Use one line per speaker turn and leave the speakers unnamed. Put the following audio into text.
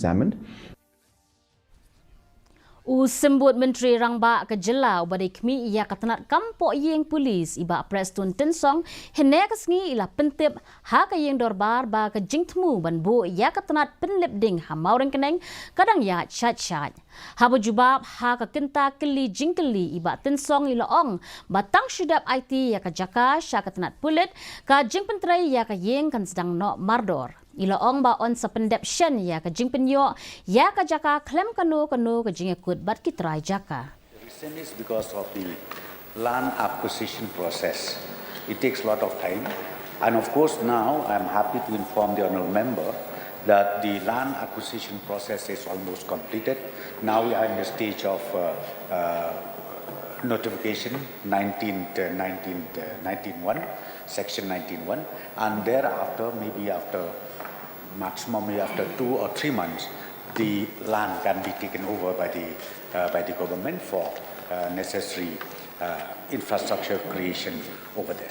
examined.
Usembut Menteri Rangba ke Jelau badai kemi ia katanat kampok yeng polis iba Preston Tensong henek sengi ila pentip ha ka yeng dorbar ba ke Jingthmu ban bu ia katanat Pynlip ding ha Mawryngkneng kadang ya chat-chat. Ha bujubab ha ka kenta keli jingkeli iba Tensong ila ong batang syudap IT ya ka jaka sya katanat Pulit ka jing pentrai ya ka yeng kan sedang no mardor. Ila ong ba on sa pendep syen ya ka jing penyo ya ka jaka klem kanu ka jing ikut bat kitrai jaka.
The reason is because of the land acquisition process. It takes a lot of time, and of course now I am happy to inform the honourable member that the land acquisition process is almost completed. Now we are in the stage of notification 19.1, section 19.1, and thereafter maximum after 2 or 3 months, the land can be taken over by the government for necessary infrastructure creation over there.